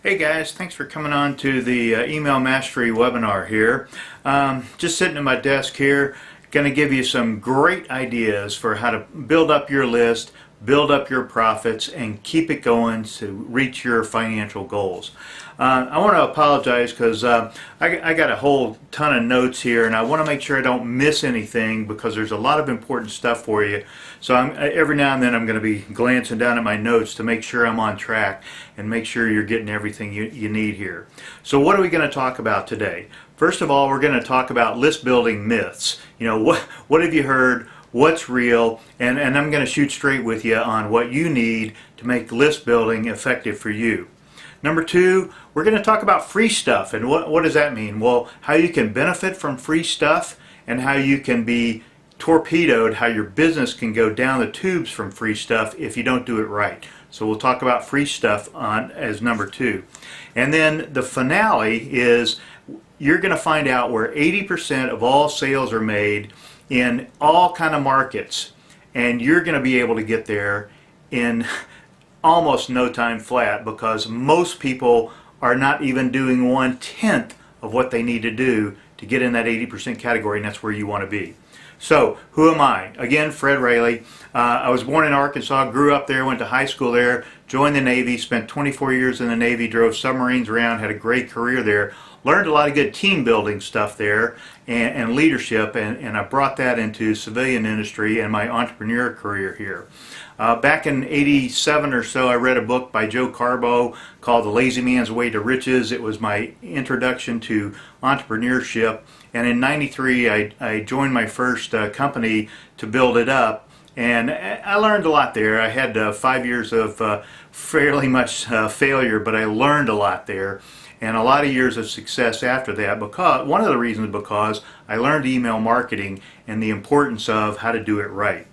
Hey guys, thanks for coming on to the Email Mastery webinar here. Just sitting at my desk here, going to give you some great ideas for how to build up your list, build up your profits, and keep it going to reach your financial goals. I want to apologize because I got a whole ton of notes here, and I want to make sure I don't miss anything because there's a lot of important stuff for you. So every now and then I'm going to be glancing down at my notes to make sure I'm on track and make sure you're getting everything you need here. So what are we going to talk about today? First of all, we're going to talk about list building myths. You know, what have you heard? What's real? And I'm going to shoot straight with you on what you need to make list building effective for you. Number two, we're going to talk about free stuff. And what does that mean? Well, how you can benefit from free stuff and how you can be torpedoed, how your business can go down the tubes from free stuff if you don't do it right. So we'll talk about free stuff as number two. And then the finale is you're going to find out where 80% of all sales are made in all kind of markets. And you're going to be able to get there in almost no time flat because most people are not even doing 1/10 of what they need to do to get in that 80% category, and that's where you want to be. So, who am I? Again, Fred Raley. I was born in Arkansas, grew up there, went to high school there, joined the Navy, spent 24 years in the Navy, drove submarines around, had a great career there, learned a lot of good team building stuff there and leadership, and I brought that into civilian industry and my entrepreneur career here. Back in '87 or so, I read a book by Joe Carbo called The Lazy Man's Way to Riches. It was my introduction to entrepreneurship. And in '93, I joined my first company to build it up. And I learned a lot there. I had 5 years of fairly much failure, but I learned a lot there. And a lot of years of success after that. Because one of the reasons because I learned email marketing and the importance of how to do it right.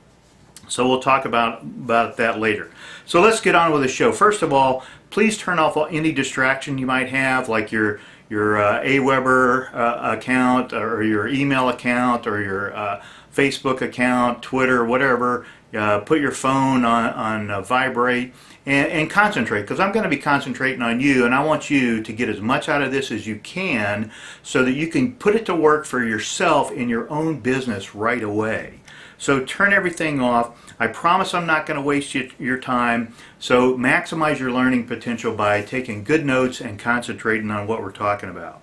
So we'll talk about that later. So let's get on with the show. First of all, please turn off any distraction you might have, like your Aweber account or your email account or your Facebook account, Twitter, whatever. Put your phone on vibrate and concentrate, because I'm going to be concentrating on you, and I want you to get as much out of this as you can so that you can put it to work for yourself in your own business right away. So turn everything off. I promise I'm not going to waste your time. So maximize your learning potential by taking good notes and concentrating on what we're talking about.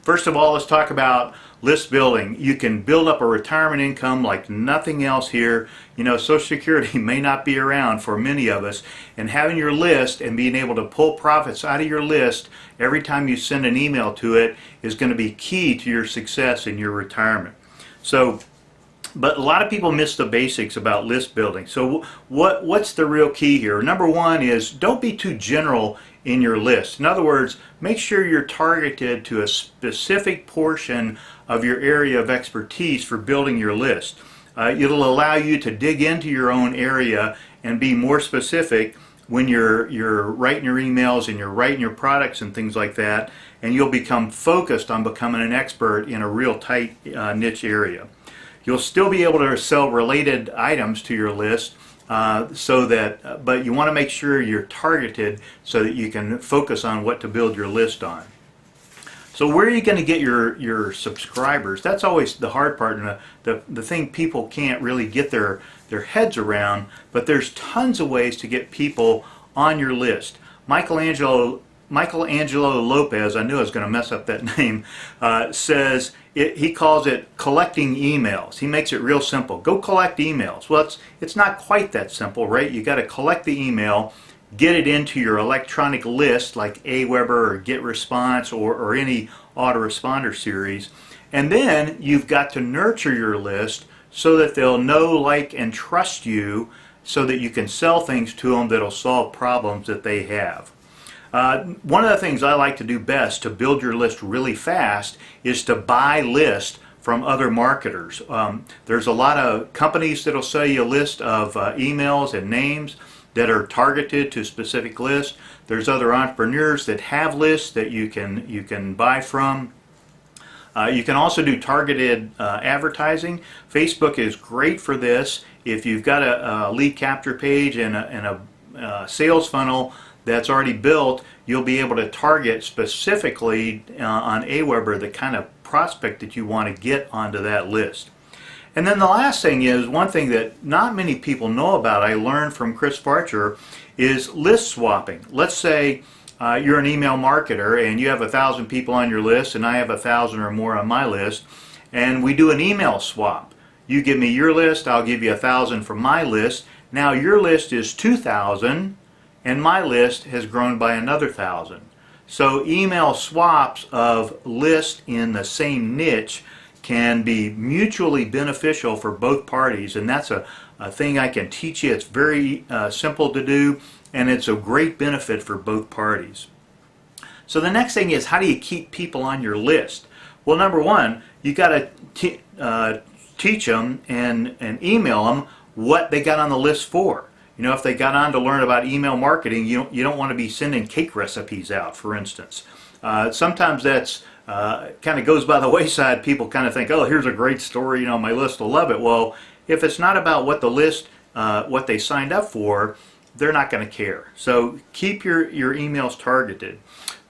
First of all, let's talk about list building. You can build up a retirement income like nothing else here. You know, Social Security may not be around for many of us, and having your list and being able to pull profits out of your list every time you send an email to it is going to be key to your success in your retirement. But a lot of people miss the basics about list building. So what's the real key here? Number one is don't be too general in your list. In other words, make sure you're targeted to a specific portion of your area of expertise for building your list. It'll allow you to dig into your own area and be more specific when you're writing your emails and you're writing your products and things like that, and you'll become focused on becoming an expert in a real tight niche area. You'll still be able to sell related items to your list, but you want to make sure you're targeted so that you can focus on what to build your list on. So where are you going to get your subscribers? That's always the hard part, and the thing people can't really get their heads around, but there's tons of ways to get people on your list. Michelangelo Lopez, I knew I was going to mess up that name, says he calls it collecting emails. He makes it real simple. Go collect emails. Well, it's not quite that simple, right? You got to collect the email, get it into your electronic list like Aweber or GetResponse or any autoresponder series, and then you've got to nurture your list so that they'll know, like, and trust you so that you can sell things to them that'll solve problems that they have. One of the things I like to do best to build your list really fast is to buy lists from other marketers. There's a lot of companies that'll sell you a list of emails and names that are targeted to specific lists. There's other entrepreneurs that have lists that you can buy from. You can also do targeted advertising. Facebook is great for this. If you've got a lead capture page and a sales funnel that's already built, you'll be able to target specifically on Aweber the kind of prospect that you want to get onto that list. And then the last thing is, one thing that not many people know about, I learned from Chris Farcher, is list swapping. Let's say you're an email marketer and you have 1,000 people on your list and I have 1,000 or more on my list, and we do an email swap. You give me your list, I'll give you 1,000 from my list. Now your list is 2,000 and my list has grown by another 1,000. So email swaps of lists in the same niche can be mutually beneficial for both parties, and that's a thing I can teach you. It's very simple to do, and it's a great benefit for both parties. So the next thing is, how do you keep people on your list? Well, number one, you got to teach them and email them what they got on the list for. You know, if they got on to learn about email marketing, you don't want to be sending cake recipes out, for instance. Sometimes that's kind of goes by the wayside. People kind of think, oh, here's a great story, you know, my list will love it. Well, if it's not about what the list, what they signed up for, they're not going to care. So keep your emails targeted.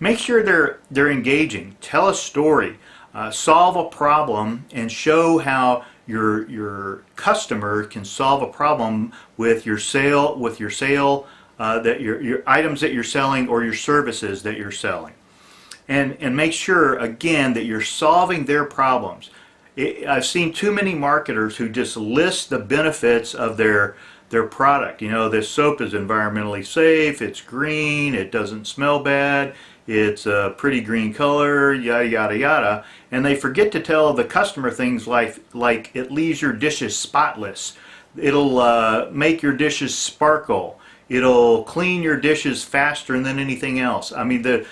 Make sure they're engaging. Tell a story. Solve a problem and show how your customer can solve a problem with your sale, that your items that you're selling or your services that you're selling. And make sure, again, that you're solving their problems. I've seen too many marketers who just list the benefits of their product. You know, this soap is environmentally safe, it's green, it doesn't smell bad, it's a pretty green color, yada yada yada, and they forget to tell the customer things like it leaves your dishes spotless, it'll make your dishes sparkle, it'll clean your dishes faster than anything else. I mean, the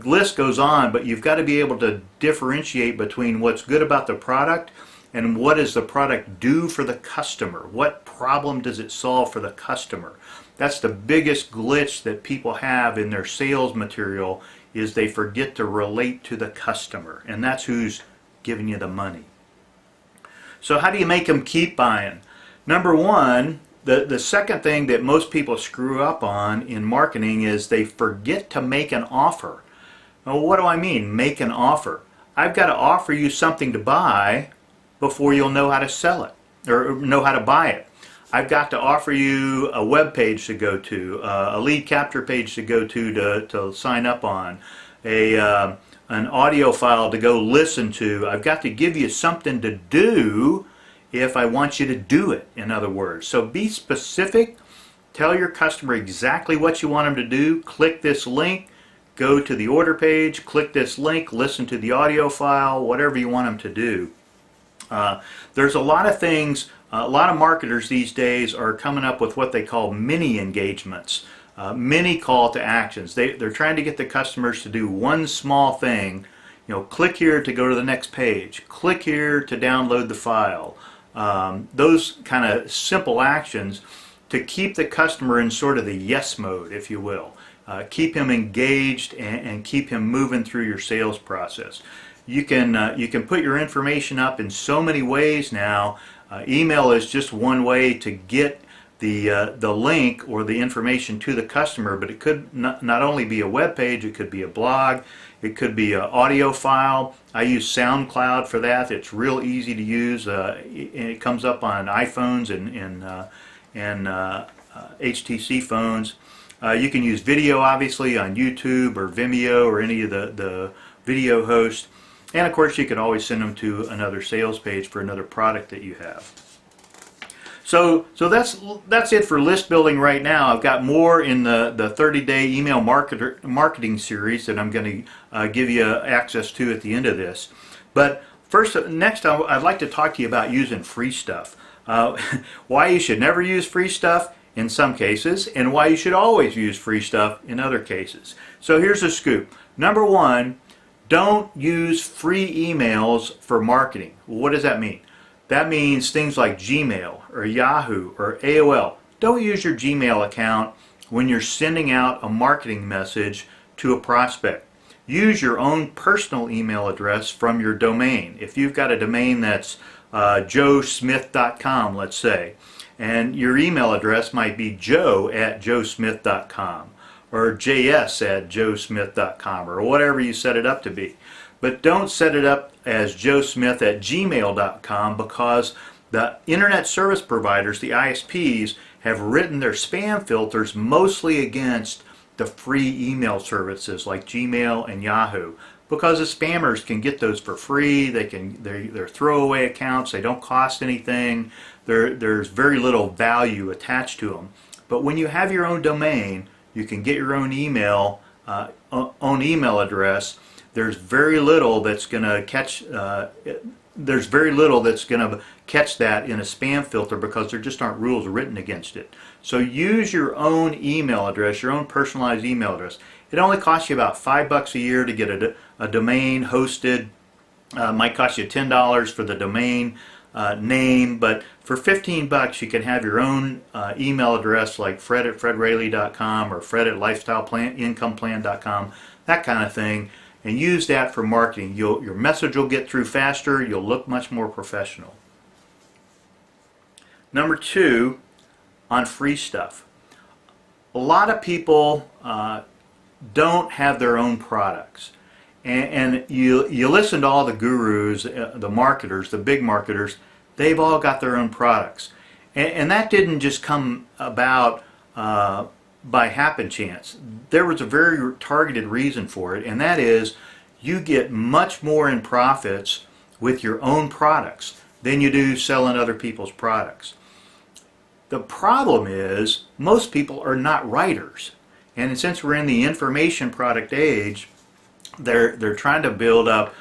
list goes on, but you've got to be able to differentiate between what's good about the product and what does the product do for the customer. What problem does it solve for the customer? That's the biggest glitch that people have in their sales material, is they forget to relate to the customer, and that's who's giving you the money. So how do you make them keep buying? Number one, the second thing that most people screw up on in marketing is they forget to make an offer. Well, what do I mean, make an offer? I've got to offer you something to buy before you'll know how to sell it or know how to buy it. I've got to offer you a web page to go to, a lead capture page to go to sign up on, an audio file to go listen to. I've got to give you something to do if I want you to do it, in other words. So be specific. Tell your customer exactly what you want them to do. Click this link, go to the order page, click this link, listen to the audio file, whatever you want them to do. There's a lot of things, a lot of marketers these days are coming up with what they call mini engagements, mini call to actions. They're trying to get the customers to do one small thing. You know, click here to go to the next page, click here to download the file. Those kind of simple actions to keep the customer in sort of the yes mode, if you will. Keep him engaged and keep him moving through your sales process. You can put your information up in so many ways now. Email is just one way to get the link or the information to the customer, but it could not only be a web page, it could be a blog, it could be an audio file. I use SoundCloud for that. It's real easy to use. It comes up on iPhones and HTC phones. You can use video, obviously, on YouTube or Vimeo or any of the video hosts. And of course, you can always send them to another sales page for another product that you have. So that's it for list building right now. I've got more in the 30-day email marketing series that I'm going to give you access to at the end of this. But next I'd like to talk to you about using free stuff. Why you should never use free stuff in some cases, and why you should always use free stuff in other cases. So here's the scoop. Number one, don't use free emails for marketing. Well, what does that mean? That means things like Gmail or Yahoo or AOL. Don't use your Gmail account when you're sending out a marketing message to a prospect. Use your own personal email address from your domain. If you've got a domain that's joesmith.com, let's say, and your email address might be joe@joesmith.com. or js@joesmith.com, or whatever you set it up to be. But don't set it up as joesmith@gmail.com, because the internet service providers, the ISPs, have written their spam filters mostly against the free email services like Gmail and Yahoo, because the spammers can get those for free. They're throwaway accounts. They don't cost anything. There's very little value attached to them. But when you have your own domain, you can get your own email address. There's very little that's going to catch. There's very little that's going to catch that in a spam filter, because there just aren't rules written against it. So use your own email address, your own personalized email address. It only costs you about $5 a year to get a domain hosted. Might cost you $10 for the domain name, but for $15 you can have your own email address, like fred@fredraley.com or fred@lifestyleincomplan.com, that kind of thing, and use that for marketing. Your message will get through faster. You'll look much more professional. Number 2, on free stuff. A lot of people don't have their own products. And you listen to all the gurus, the marketers, the big marketers, they've all got their own products. And that didn't just come about by happen chance. There was a very targeted reason for it, and that is you get much more in profits with your own products than you do selling other people's products. The problem is most people are not writers. And since we're in the information product age, they're trying to build up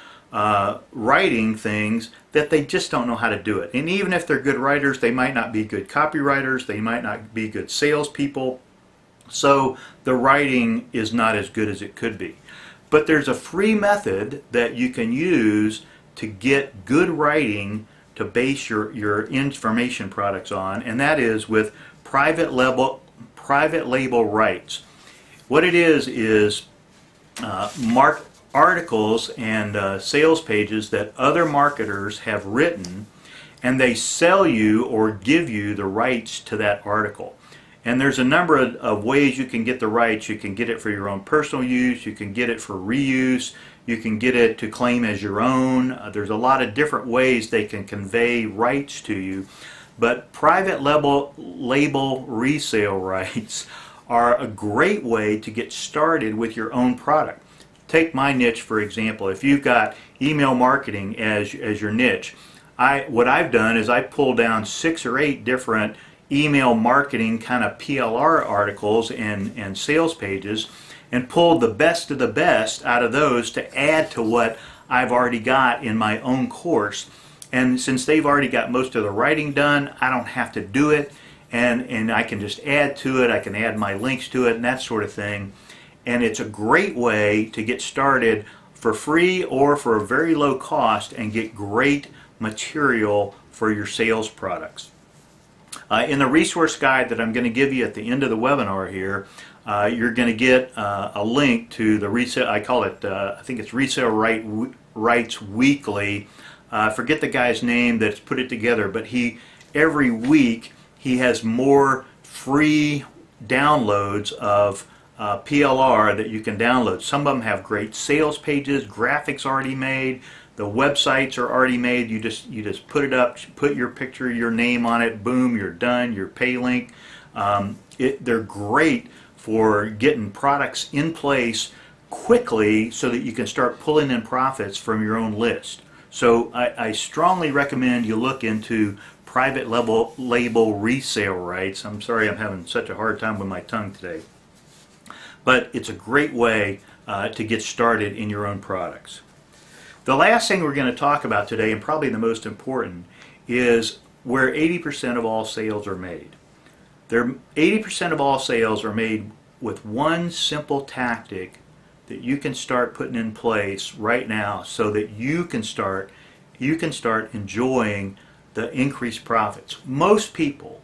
writing things that they just don't know how to do it. And even if they're good writers, they might not be good copywriters, they might not be good salespeople. So the writing is not as good as it could be. But there's a free method that you can use to get good writing to base your information products on, and that is with private label rights. What it is mark articles and sales pages that other marketers have written, and they sell you or give you the rights to that article. And there's a number of ways you can get the rights. You can get it for your own personal use, you can get it for reuse, you can get it to claim as your own. There's a lot of different ways they can convey rights to you. But private label resale rights are a great way to get started with your own product. Take my niche, for example. If you've got email marketing as your niche, what I've done is I pulled down 6 or 8 different email marketing kind of PLR articles and sales pages, and pulled the best of the best out of those to add to what I've already got in my own course. And since they've already got most of the writing done, I don't have to do it, and I can just add to it. I can add my links to it and that sort of thing. And it's a great way to get started for free or for a very low cost and get great material for your sales products. In the resource guide that I'm going to give you at the end of the webinar here, you're going to get a link to the resale. I call it, I think it's Resale Rights Weekly. Forget the guy's name that's put it together, but every week he has more free downloads of PLR that you can download. Some of them have great sales pages, graphics already made. The websites are already made. You just put it up, put your picture, your name on it, boom, you're done. Your pay link. They're great for getting products in place quickly so that you can start pulling in profits from your own list. So I strongly recommend you look into private label resale rights. I'm sorry I'm having such a hard time with my tongue today. But it's a great way to get started in your own products. The last thing we're going to talk about today, and probably the most important, is where 80% of all sales are made. 80% of all sales are made with one simple tactic that you can start putting in place right now so that you can start enjoying the increased profits. Most people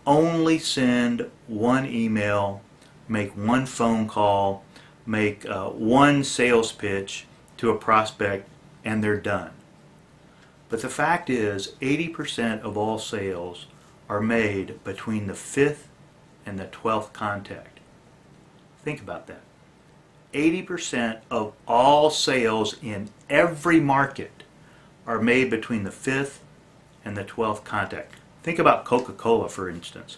only send one email, make one phone call, make one sales pitch to a prospect, and they're done. But the fact is 80% of all sales are made between the 5th and the 12th contact. Think about that. 80% of all sales in every market are made between the 5th and the 12th contact. Think about Coca-Cola, for instance.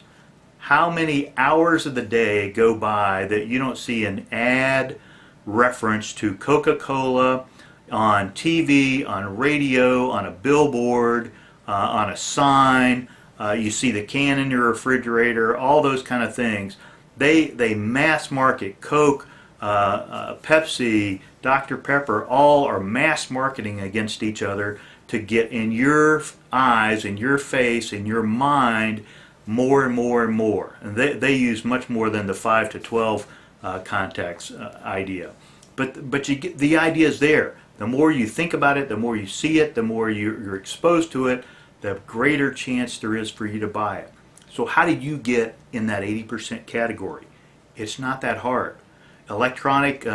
How many hours of the day go by that you don't see an ad reference to Coca-Cola on TV, on radio, on a billboard, on a sign? You see the can in your refrigerator, all those kind of things. They mass market. Coke, Pepsi, Dr. Pepper, all are mass marketing against each other to get in your eyes, in your face, in your mind, more and more and more. And they use much more than the 5 to 12 contacts idea. But you get, the idea is there. The more you think about it, the more you see it, the more you're exposed to it, the greater chance there is for you to buy it. So how did you get in that 80% category? It's not that hard. Electronic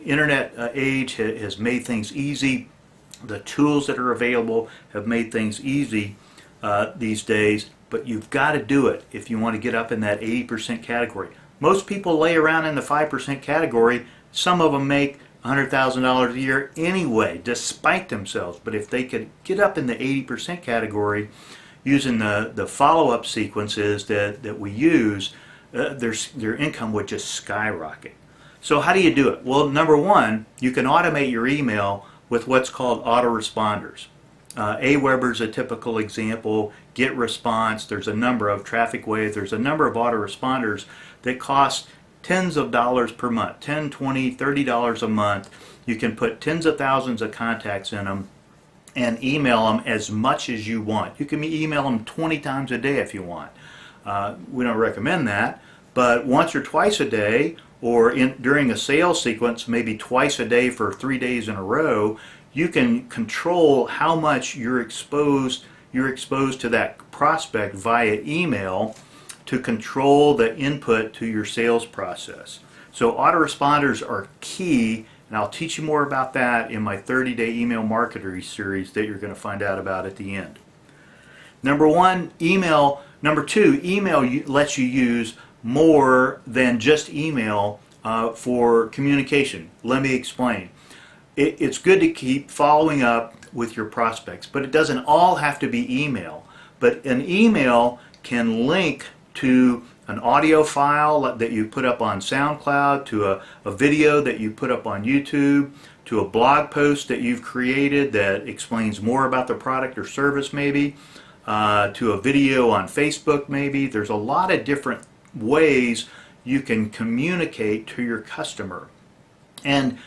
internet age has made things easy. The tools that are available have made things easy these days, but you've got to do it if you want to get up in that 80% category. Most people lay around in the 5% category. Some of them make $100,000 a year anyway, despite themselves. But if they could get up in the 80% category using the follow-up sequences that we use, their income would just skyrocket. So how do you do it? Well, number one, you can automate your email with what's called autoresponders. Aweber's a typical example. GetResponse, there's a number of Traffic Wave, there's a number of autoresponders that cost tens of dollars per month, $10, $20, $30 a month. You can put tens of thousands of contacts in them and email them as much as you want. You can email them 20 times a day if you want. We don't recommend that, but once or twice a day, or during a sales sequence, maybe twice a day for 3 days in a row, you can control how much you're exposed to that prospect via email to control the input to your sales process. So autoresponders are key, and I'll teach you more about that in my 30-day email marketer series that you're going to find out about at the end. Number one, email. Number two, email lets you use more than just email for communication. Let me explain. It's good to keep following up with your prospects, but it doesn't all have to be email. But an email can link to an audio file that you put up on SoundCloud, to a video that you put up on YouTube, to a blog post that you've created that explains more about the product or service maybe, to a video on Facebook maybe. There's a lot of different ways you can communicate to your customer. And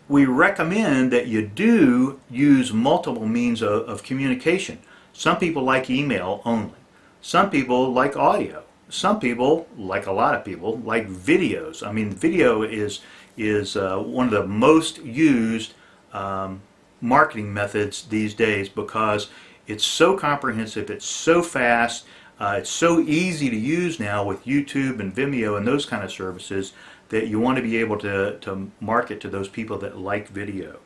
we recommend that you do use multiple means of communication. Some people like email only. Some people like audio. Some people, like a lot of people, like videos. I mean, video is one of the most used marketing methods these days because it's so comprehensive, it's so fast, it's so easy to use now with YouTube and Vimeo and those kind of services that you want to be able to market to those people that like video.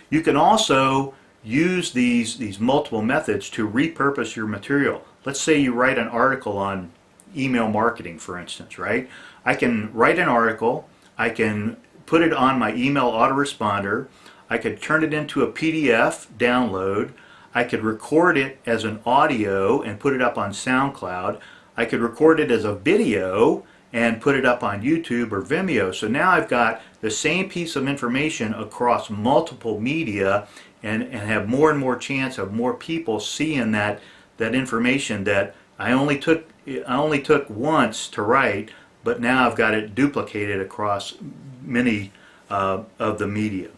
You can also use these multiple methods to repurpose your material. Let's say you write an article on email marketing, for instance, right? I can write an article, I can put it on my email autoresponder, I could turn it into a PDF download, I could record it as an audio and put it up on SoundCloud, I could record it as a video and put it up on YouTube or Vimeo. So now I've got the same piece of information across multiple media and have more and more chance of more people seeing that information that I only took once to write, but now I've got it duplicated across many of the media.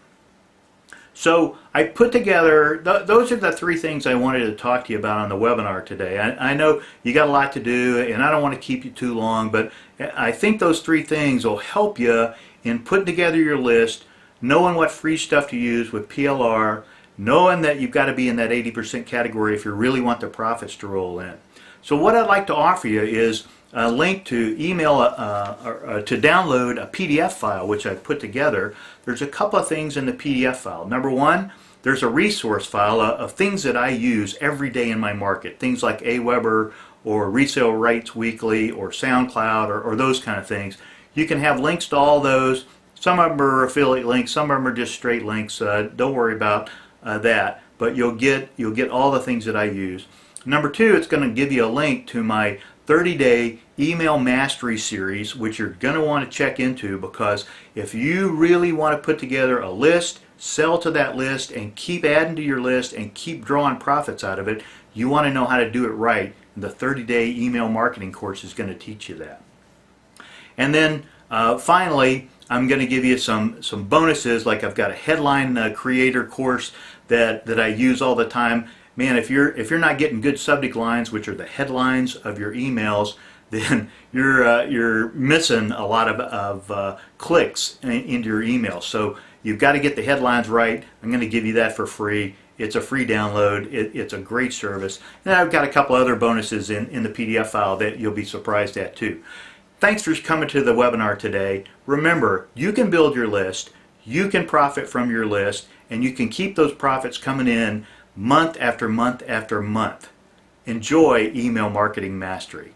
So I put together, those are the three things I wanted to talk to you about on the webinar today. I know you got a lot to do and I don't want to keep you too long, but I think those three things will help you in putting together your list, knowing what free stuff to use with PLR, knowing that you've got to be in that 80% category if you really want the profits to roll in. So what I'd like to offer you is a link to email to download a PDF file which I've put together. There's a couple of things in the PDF file. Number one, there's a resource file of things that I use every day in my market. Things like Aweber or Resale Rights Weekly or SoundCloud or those kind of things. You can have links to all those. Some of them are affiliate links, some of them are just straight links. Don't worry about that, but you'll get all the things that I use. Number two, it's going to give you a link to my 30-day email mastery series, which you're going to want to check into, because if you really want to put together a list, sell to that list, and keep adding to your list and keep drawing profits out of it, you want to know how to do it right. The 30-day email marketing course is going to teach you that. And then finally, I'm going to give you some bonuses. Like I've got a headline creator course that I use all the time. Man, if you're not getting good subject lines, which are the headlines of your emails, then you're missing a lot of clicks into your emails. So you've got to get the headlines right. I'm going to give you that for free. It's a free download. It's a great service. And I've got a couple other bonuses in the PDF file that you'll be surprised at too. Thanks for coming to the webinar today. Remember, you can build your list, you can profit from your list, and you can keep those profits coming in month after month after month. Enjoy email marketing mastery.